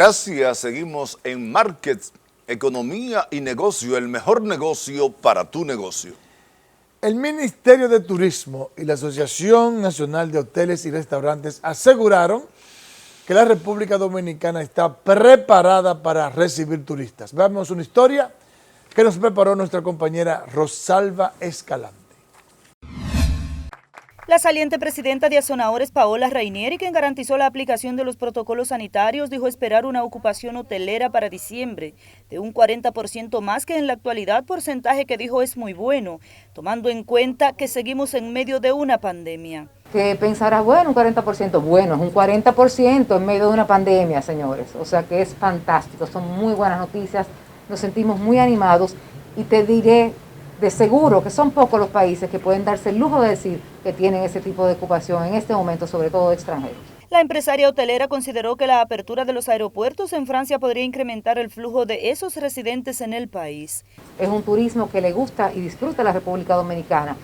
Gracias, seguimos en Markets, Economía y Negocio, el mejor negocio para tu negocio. El Ministerio de Turismo y la Asociación Nacional de Hoteles y Restaurantes aseguraron que la República Dominicana está preparada para recibir turistas. Veamos una historia que nos preparó nuestra compañera Rosalba Escalante. La saliente presidenta de Azonadores, Paola Rainieri, quien garantizó la aplicación de los protocolos sanitarios, dijo esperar una ocupación hotelera para diciembre de un 40% más que en la actualidad, porcentaje que dijo es muy bueno, tomando en cuenta que seguimos en medio de una pandemia. Que pensarás, bueno, un 40%, bueno, es un 40% en medio de una pandemia, señores. O sea que es fantástico, son muy buenas noticias, nos sentimos muy animados y te diré de seguro que son pocos los países que pueden darse el lujo de decir que tienen ese tipo de ocupación en este momento, sobre todo extranjeros. La empresaria hotelera consideró que la apertura de los aeropuertos en Francia podría incrementar el flujo de esos residentes en el país. Es un turismo que le gusta y disfruta la República Dominicana.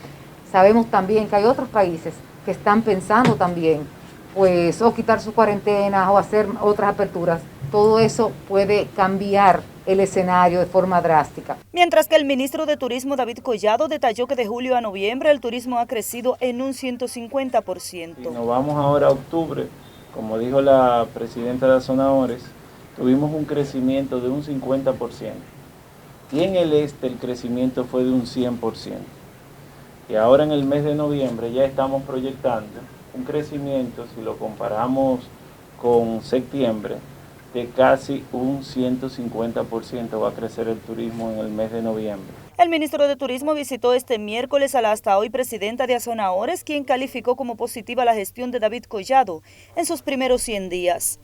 Sabemos también que hay otros países que están pensando también, pues, o quitar sus cuarentenas o hacer otras aperturas. Todo eso puede cambiar el escenario de forma drástica. Mientras que el ministro de Turismo, David Collado, detalló que de julio a noviembre el turismo ha crecido en un 150%. Y nos vamos ahora a octubre, como dijo la presidenta de Azonadores, tuvimos un crecimiento de un 50%. Y en el este el crecimiento fue de un 100%. Y ahora en el mes de noviembre ya estamos proyectando un crecimiento, si lo comparamos con septiembre, de casi un 150% va a crecer el turismo en el mes de noviembre. El ministro de Turismo visitó este miércoles a la hasta hoy presidenta de Azonadores, quien calificó como positiva la gestión de David Collado en sus primeros 100 días.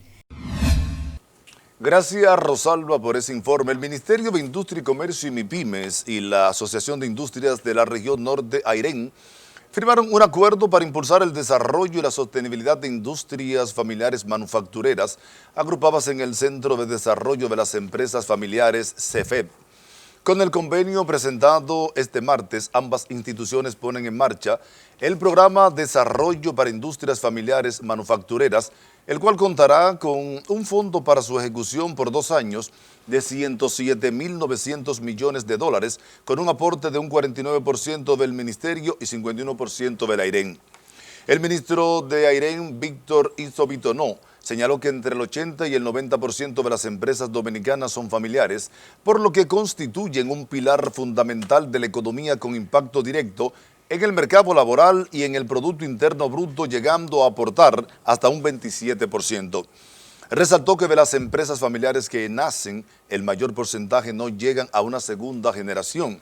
Gracias, Rosalba, por ese informe. El Ministerio de Industria y Comercio y MIPYMES y la Asociación de Industrias de la Región Norte, AIREN, firmaron un acuerdo para impulsar el desarrollo y la sostenibilidad de industrias familiares manufactureras agrupadas en el Centro de Desarrollo de las Empresas Familiares, CEFEP. Con el convenio presentado este martes, ambas instituciones ponen en marcha el programa Desarrollo para Industrias Familiares Manufactureras, el cual contará con un fondo para su ejecución por 2 años de 107.900 millones de dólares, con un aporte de un 49% del Ministerio y 51% del AIREN. El ministro de AIREN, Víctor Isobitonó, señaló que entre el 80 y el 90% de las empresas dominicanas son familiares, por lo que constituyen un pilar fundamental de la economía con impacto directo en el mercado laboral y en el Producto Interno Bruto, llegando a aportar hasta un 27%. Resaltó que de las empresas familiares que nacen, el mayor porcentaje no llegan a una segunda generación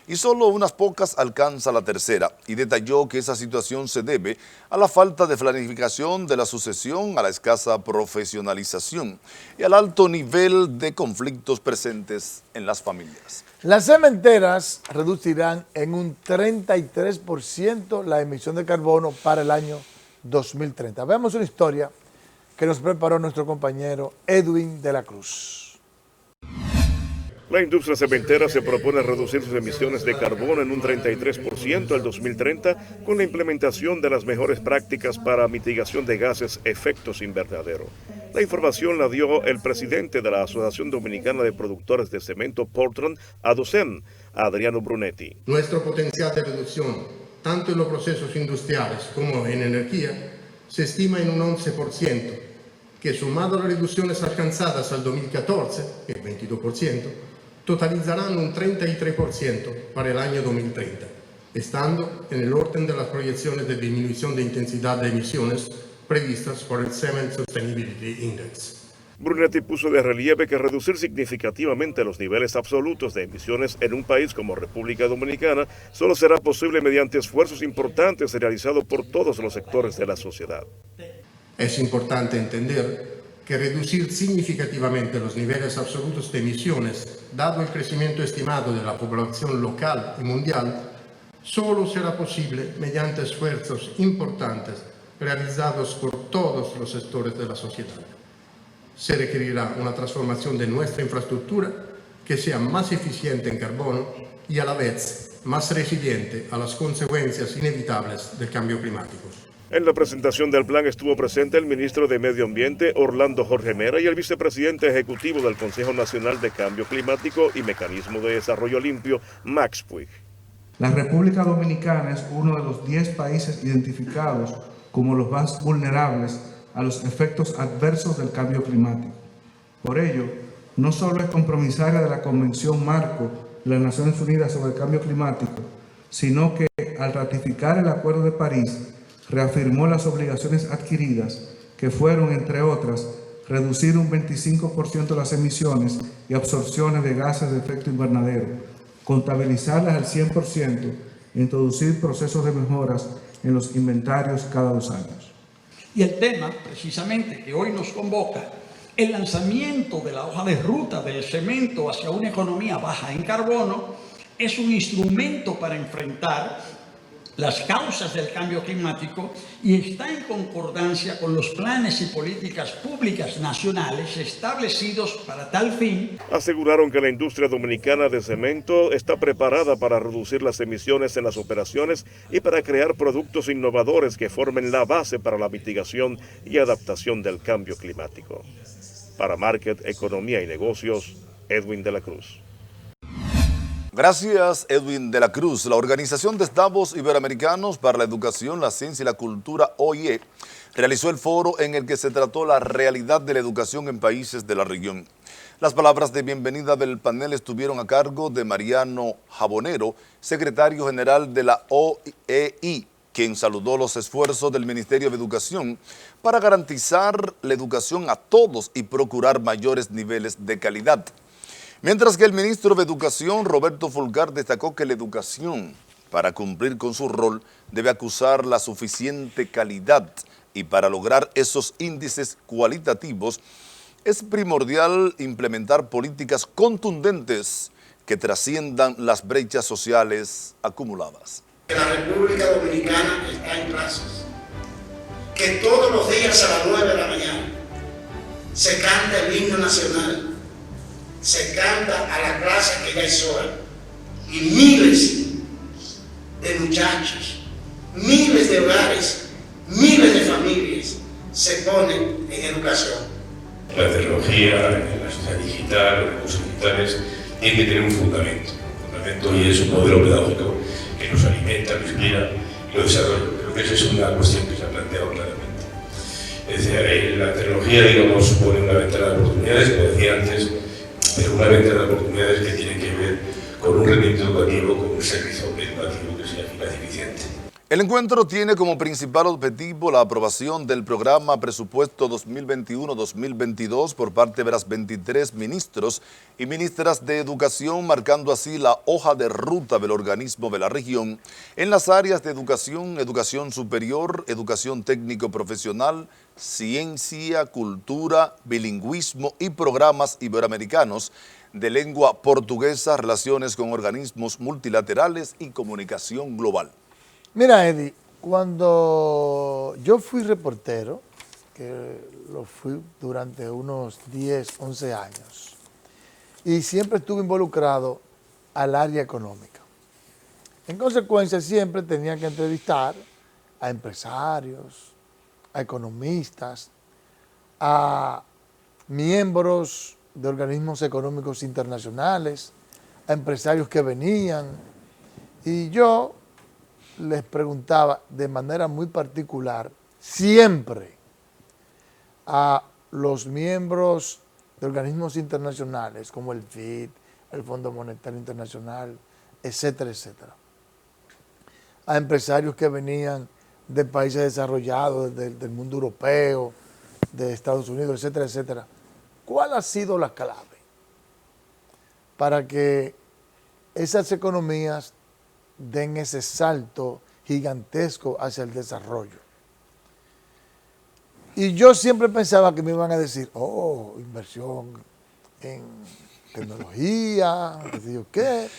y solo unas pocas alcanza la tercera, y detalló que esa situación se debe a la falta de planificación de la sucesión, a la escasa profesionalización y al alto nivel de conflictos presentes en las familias. Las cementeras reducirán en un 33% la emisión de carbono para el año 2030. Veamos una historia que nos preparó nuestro compañero Edwin de la Cruz. La industria cementera se propone reducir sus emisiones de carbono en un 33% al 2030 con la implementación de las mejores prácticas para mitigación de gases efectos invernadero. La información la dio el presidente de la Asociación Dominicana de Productores de Cemento Portland, ADOCEM, Adriano Brunetti. Nuestro potencial de reducción, tanto en los procesos industriales como en energía, se estima en un 11%, que sumado a las reducciones alcanzadas al 2014, el 22%, totalizarán un 33% para el año 2030, estando en el orden de las proyecciones de disminución de intensidad de emisiones previstas por el Cement Sustainability Index. Brunetti puso de relieve que reducir significativamente los niveles absolutos de emisiones en un país como República Dominicana solo será posible mediante esfuerzos importantes realizados por todos los sectores de la sociedad. Es importante entender que reducir significativamente los niveles absolutos de emisiones, dado el crecimiento estimado de la población local y mundial, solo será posible mediante esfuerzos importantes realizados por todos los sectores de la sociedad. Se requerirá una transformación de nuestra infraestructura que sea más eficiente en carbono y a la vez más resiliente a las consecuencias inevitables del cambio climático. En la presentación del plan estuvo presente el ministro de Medio Ambiente, Orlando Jorge Mera, y el vicepresidente ejecutivo del Consejo Nacional de Cambio Climático y Mecanismo de Desarrollo Limpio, Max Puig. La República Dominicana es uno de los 10 países identificados como los más vulnerables a los efectos adversos del cambio climático. Por ello, no solo es compromisaria de la Convención Marco de las Naciones Unidas sobre el Cambio Climático, sino que al ratificar el Acuerdo de París, reafirmó las obligaciones adquiridas, que fueron, entre otras, reducir un 25% las emisiones y absorciones de gases de efecto invernadero, contabilizarlas al 100% e introducir procesos de mejoras en los inventarios cada 2 años. Y el tema, precisamente, que hoy nos convoca, el lanzamiento de la hoja de ruta del cemento hacia una economía baja en carbono, es un instrumento para enfrentar las causas del cambio climático y está en concordancia con los planes y políticas públicas nacionales establecidos para tal fin. Aseguraron que la industria dominicana de cemento está preparada para reducir las emisiones en las operaciones y para crear productos innovadores que formen la base para la mitigación y adaptación del cambio climático. Para Market, Economía y Negocios, Edwin de la Cruz. Gracias, Edwin de la Cruz. La Organización de Estados Iberoamericanos para la Educación, la Ciencia y la Cultura, OIE, realizó el foro en el que se trató la realidad de la educación en países de la región. Las palabras de bienvenida del panel estuvieron a cargo de Mariano Jabonero, secretario general de la OEI, quien saludó los esfuerzos del Ministerio de Educación para garantizar la educación a todos y procurar mayores niveles de calidad. Mientras que el ministro de Educación, Roberto Fulcar, destacó que la educación, para cumplir con su rol, debe acusar la suficiente calidad y para lograr esos índices cualitativos es primordial implementar políticas contundentes que trasciendan las brechas sociales acumuladas. La República Dominicana está en clases, que todos los días a las 9 de la mañana se canta el himno nacional, se canta a la clase que ya es hora, y miles de muchachos, miles de hogares, miles de familias se ponen en educación. La tecnología, la sociedad digital, los recursos digitales, tienen que tener un fundamento y es un modelo pedagógico que nos alimenta, nos inspira y nos desarrolla. Creo que esa es una cuestión que se ha planteado claramente. Es decir, la tecnología, digamos, supone una ventana de oportunidades, como decía antes, pero una ventana de oportunidades que tiene que ver con un rendimiento educativo, con un servicio educativo que sea eficaz y eficiente. El encuentro tiene como principal objetivo la aprobación del programa Presupuesto 2021-2022 por parte de las 23 ministros y ministras de Educación, marcando así la hoja de ruta del organismo de la región en las áreas de educación, educación superior, educación técnico-profesional, ciencia, cultura, bilingüismo y programas iberoamericanos de lengua portuguesa, relaciones con organismos multilaterales y comunicación global. Mira, Eddie, cuando yo fui reportero, que lo fui durante unos 10, 11 años, y siempre estuve involucrado al área económica. En consecuencia, siempre tenía que entrevistar a empresarios, a economistas, a miembros de organismos económicos internacionales, a empresarios que venían, y yo les preguntaba de manera muy particular, siempre a los miembros de organismos internacionales como el FIT, el Fondo Monetario Internacional, etcétera, etcétera. A empresarios que venían de países desarrollados, del mundo europeo, de Estados Unidos, etcétera, etcétera. ¿Cuál ha sido la clave para que esas economías den ese salto gigantesco hacia el desarrollo? Y yo siempre pensaba que me iban a decir, oh, inversión en tecnología, qué sé yo qué,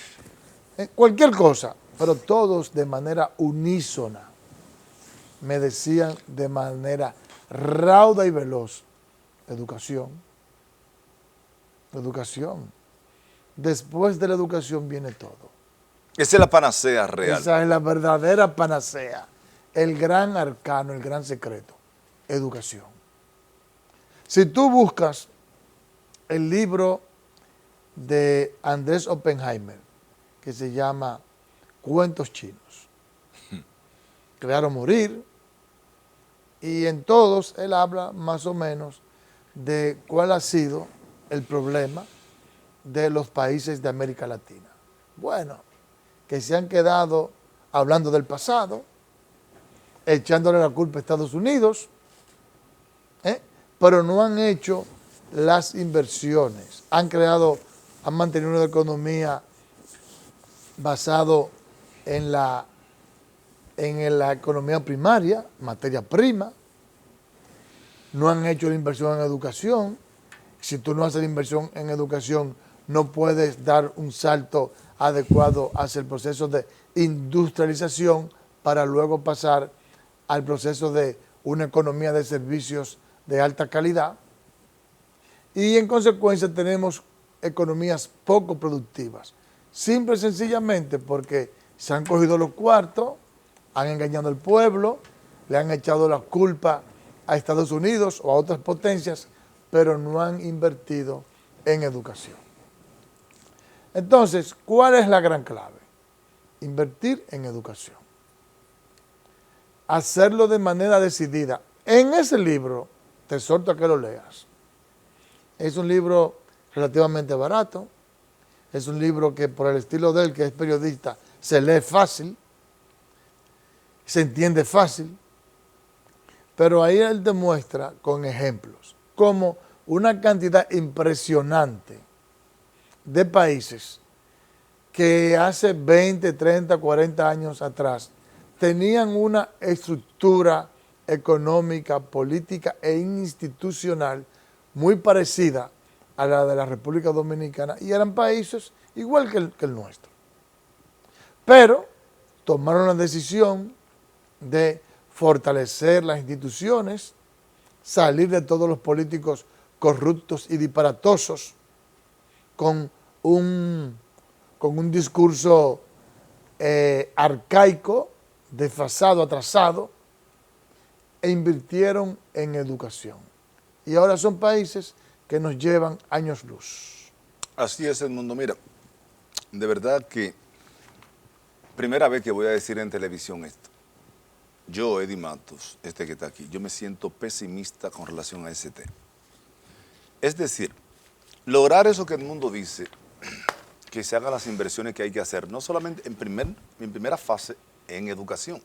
cualquier cosa, pero todos de manera unísona me decían de manera rauda y veloz, educación, educación. Después de la educación viene todo. Esa es la panacea real. Esa es la verdadera panacea. el gran arcano, el gran secreto, educación. Si tú buscas el libro de Andrés Oppenheimer, que se llama Cuentos Chinos, Crear o Morir, y en todos él habla más o menos de cuál ha sido el problema de los países de América Latina. Bueno, que se han quedado hablando del pasado, echándole la culpa a Estados Unidos, pero no han hecho las inversiones. Han mantenido una economía basado en la economía primaria, materia prima. No han hecho la inversión en educación. Si tú no haces la inversión en educación, no puedes dar un salto adecuado hacia el proceso de industrialización para luego pasar al proceso de una economía de servicios de alta calidad. Y en consecuencia tenemos economías poco productivas. Simple y sencillamente porque se han cogido los cuartos, han engañado al pueblo, le han echado la culpa a Estados Unidos o a otras potencias, pero no han invertido en educación. Entonces, ¿cuál es la gran clave? Invertir en educación. Hacerlo de manera decidida. En ese libro, te exhorto a que lo leas. Es un libro relativamente barato, es un libro que por el estilo de él, que es periodista, se lee fácil, se entiende fácil, pero ahí él demuestra con ejemplos cómo una cantidad impresionante de países que hace 20, 30, 40 años atrás tenían una estructura económica, política e institucional muy parecida a la de la República Dominicana y eran países igual que el nuestro. Pero tomaron la decisión de fortalecer las instituciones, salir de todos los políticos corruptos y disparatosos con un discurso arcaico, desfasado, atrasado, e invirtieron en educación. Y ahora son países que nos llevan años luz. Así es el mundo. Mira, de verdad que primera vez que voy a decir en televisión esto. Yo, Eddie Matos, este que está aquí, yo me siento pesimista con relación a ese tema. Es decir, lograr eso que el mundo dice, que se hagan las inversiones que hay que hacer, no solamente en primera fase en educación,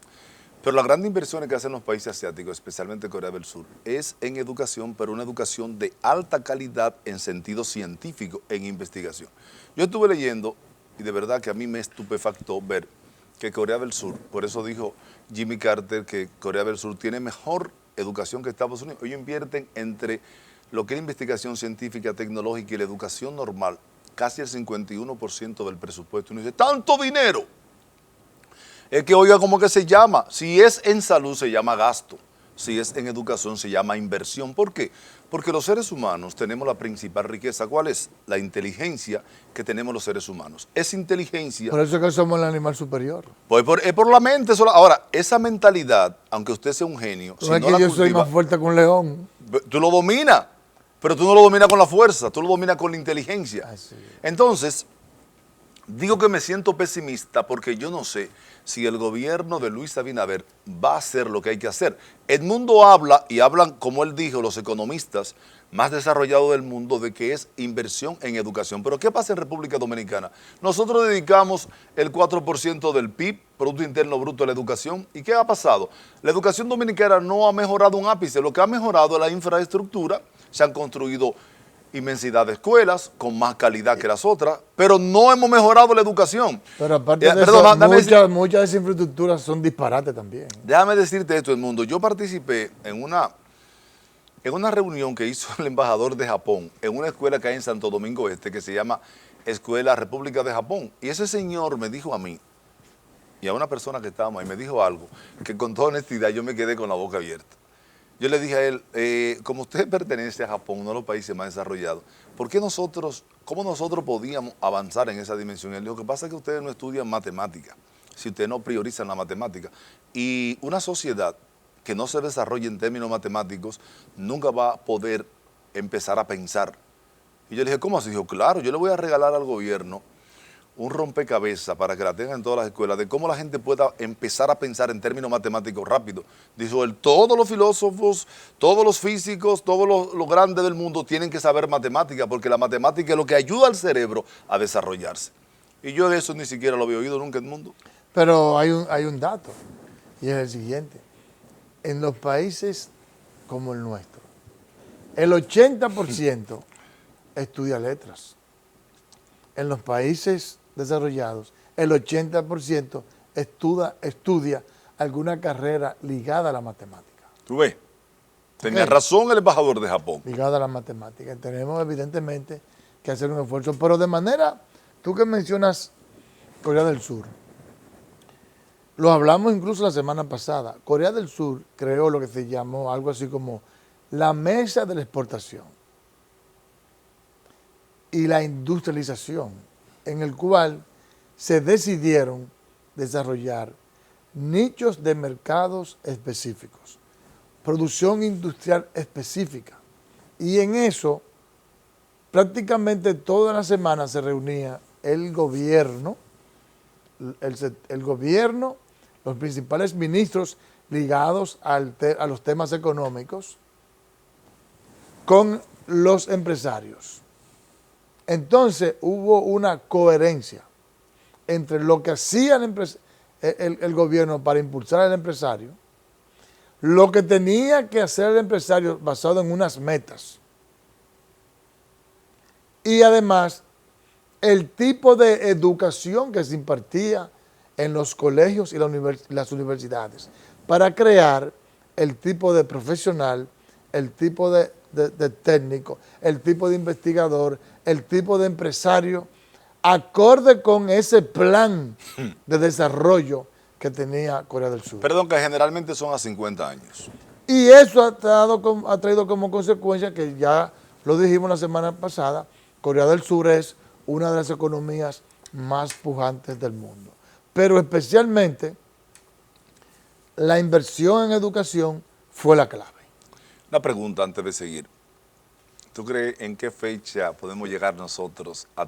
pero las grandes inversiones que hacen los países asiáticos, especialmente Corea del Sur, es en educación, pero una educación de alta calidad en sentido científico, en investigación. Yo estuve leyendo, y de verdad que a mí me estupefactó ver que Corea del Sur, por eso dijo Jimmy Carter que Corea del Sur tiene mejor educación que Estados Unidos. Ellos invierten entre lo que es investigación científica, tecnológica y la educación normal, casi el 51% del presupuesto. Uno dice, ¡tanto dinero! Es que oiga cómo que se llama. Si es en salud se llama gasto. Si es en educación se llama inversión. ¿Por qué? Porque los seres humanos tenemos la principal riqueza. ¿Cuál es? La inteligencia que tenemos los seres humanos. Esa inteligencia... Por eso es que somos el animal superior. Pues es por la mente. Ahora, esa mentalidad, aunque usted sea un genio... No es que yo soy más fuerte que un león. Tú lo dominas, pero tú no lo dominas con la fuerza, tú lo dominas con la inteligencia. Así es. Entonces, digo que me siento pesimista porque yo no sé si el gobierno de Luis Abinader va a hacer lo que hay que hacer. El mundo habla, y hablan, como él dijo, los economistas más desarrollados del mundo, de que es inversión en educación. Pero ¿qué pasa en República Dominicana? Nosotros dedicamos el 4% del PIB, Producto Interno Bruto, a la educación. ¿Y qué ha pasado? La educación dominicana no ha mejorado un ápice. Lo que ha mejorado es la infraestructura. Se han construido inmensidad de escuelas con más calidad que las otras, pero no hemos mejorado la educación. Pero aparte de eso, muchas de esas infraestructuras son disparates también. Déjame decirte esto, Edmundo. Yo participé en una reunión que hizo el embajador de Japón en una escuela que hay en Santo Domingo Este, que se llama Escuela República de Japón. Y ese señor me dijo a mí, y a una persona que estábamos ahí, me dijo algo que con toda honestidad yo me quedé con la boca abierta. Yo le dije a él, como usted pertenece a Japón, uno de los países más desarrollados, cómo nosotros podíamos avanzar en esa dimensión? Él dijo, lo que pasa es que ustedes no estudian matemáticas, si usted no prioriza en la matemática. Y una sociedad que no se desarrolle en términos matemáticos nunca va a poder empezar a pensar. Y yo le dije, ¿cómo así? Dijo, claro, yo le voy a regalar al gobierno un rompecabezas para que la tengan en todas las escuelas, de cómo la gente pueda empezar a pensar en términos matemáticos rápido. Dijo él, todos los filósofos, todos los físicos, todos los grandes del mundo tienen que saber matemática, porque la matemática es lo que ayuda al cerebro a desarrollarse. Y yo de eso ni siquiera lo había oído nunca en el mundo. Pero hay un dato, y es el siguiente. En los países como el nuestro, el 80% estudia letras. En los países desarrollados, el 80% estudia alguna carrera ligada a la matemática. ¿Tú ves? Tenía razón el embajador de Japón. Ligada a la matemática. Tenemos evidentemente que hacer un esfuerzo, pero de manera, tú que mencionas Corea del Sur, lo hablamos incluso la semana pasada. Corea del Sur creó lo que se llamó algo así como la mesa de la exportación y la industrialización, en el cual se decidieron desarrollar nichos de mercados específicos, producción industrial específica. Y en eso, prácticamente toda la semana se reunía el gobierno, los principales ministros ligados a los temas económicos, con los empresarios. Entonces hubo una coherencia entre lo que hacía el gobierno para impulsar al empresario, lo que tenía que hacer el empresario basado en unas metas, y además el tipo de educación que se impartía en los colegios y las universidades para crear el tipo de profesional, el tipo de técnico, el tipo de investigador, el tipo de empresario, acorde con ese plan de desarrollo que tenía Corea del Sur. Perdón, que generalmente son a 50 años. Y eso ha traído como consecuencia, que ya lo dijimos la semana pasada, Corea del Sur es una de las economías más pujantes del mundo. Pero especialmente la inversión en educación fue la clave. Una pregunta antes de seguir. ¿Tú crees en qué fecha podemos llegar nosotros a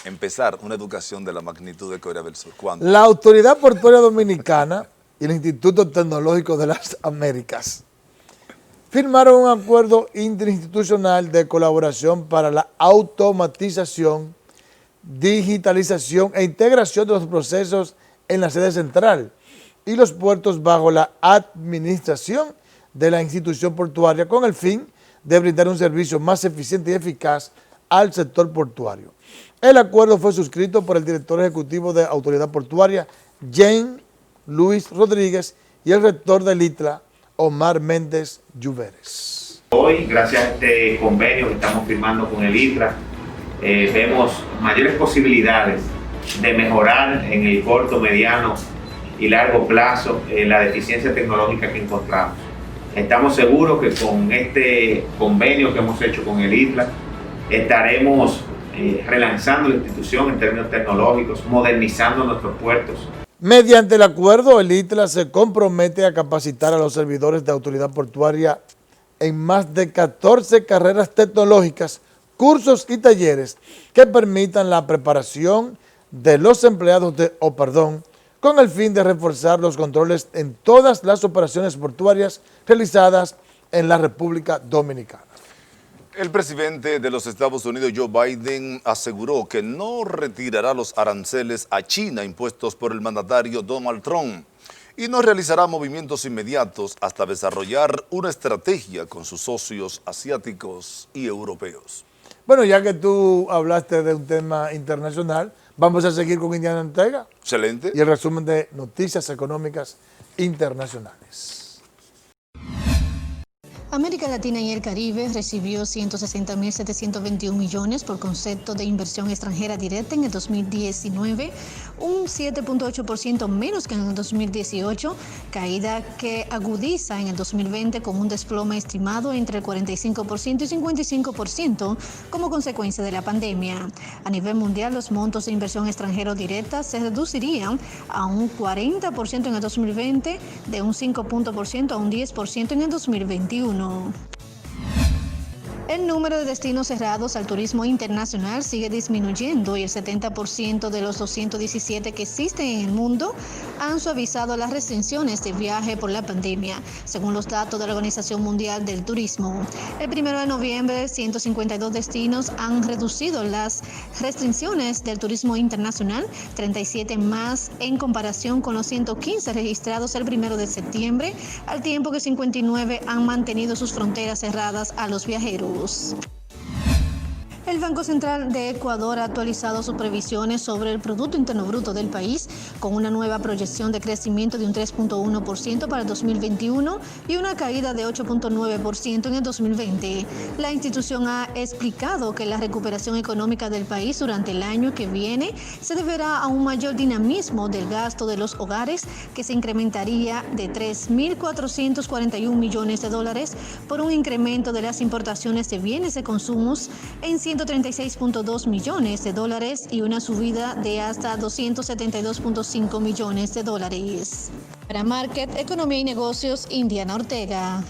empezar una educación de la magnitud de Corea del Sur? ¿Cuándo? La Autoridad Portuaria Dominicana y el Instituto Tecnológico de las Américas firmaron un acuerdo interinstitucional de colaboración para la automatización, digitalización e integración de los procesos en la sede central y los puertos bajo la administración de la institución portuaria, con el fin de brindar un servicio más eficiente y eficaz al sector portuario. El acuerdo fue suscrito por el director ejecutivo de Autoridad Portuaria, Jean Luis Rodríguez, y el rector del ITLA, Omar Méndez Lluveres. Hoy, gracias a este convenio que estamos firmando con el ITLA, vemos mayores posibilidades de mejorar en el corto, mediano y largo plazo la deficiencia tecnológica que encontramos. Estamos seguros que con este convenio que hemos hecho con el ITLA estaremos relanzando la institución en términos tecnológicos, modernizando nuestros puertos. Mediante el acuerdo, el ITLA se compromete a capacitar a los servidores de autoridad portuaria en más de 14 carreras tecnológicas, cursos y talleres que permitan la preparación de los empleados con el fin de reforzar los controles en todas las operaciones portuarias realizadas en la República Dominicana. El presidente de los Estados Unidos, Joe Biden, aseguró que no retirará los aranceles a China impuestos por el mandatario Donald Trump y no realizará movimientos inmediatos hasta desarrollar una estrategia con sus socios asiáticos y europeos. Bueno, ya que tú hablaste de un tema internacional, vamos a seguir con Indiana Ortega. Excelente. Y el resumen de noticias económicas internacionales. América Latina y el Caribe recibió 160.721 millones por concepto de inversión extranjera directa en el 2019, un 7.8% menos que en el 2018, caída que agudiza en el 2020 con un desplome estimado entre el 45% y 55% como consecuencia de la pandemia. A nivel mundial, los montos de inversión extranjera directa se reducirían a un 40% en el 2020, de un 5% a un 10% en el 2021. El número de destinos cerrados al turismo internacional sigue disminuyendo y el 70% de los 217 que existen en el mundo han suavizado las restricciones de viaje por la pandemia, según los datos de la Organización Mundial del Turismo. El 1 de noviembre, 152 destinos han reducido las restricciones del turismo internacional, 37 más en comparación con los 115 registrados el 1 de septiembre, al tiempo que 59 han mantenido sus fronteras cerradas a los viajeros. El Banco Central de Ecuador ha actualizado sus previsiones sobre el Producto Interno Bruto del país con una nueva proyección de crecimiento de un 3.1% para el 2021 y una caída de 8.9% en el 2020. La institución ha explicado que la recuperación económica del país durante el año que viene se deberá a un mayor dinamismo del gasto de los hogares, que se incrementaría de 3.441 millones de dólares por un incremento de las importaciones de bienes de consumos en 136.2 millones de dólares y una subida de hasta 272.5 millones de dólares. Para Market, Economía y Negocios, Indiana Ortega.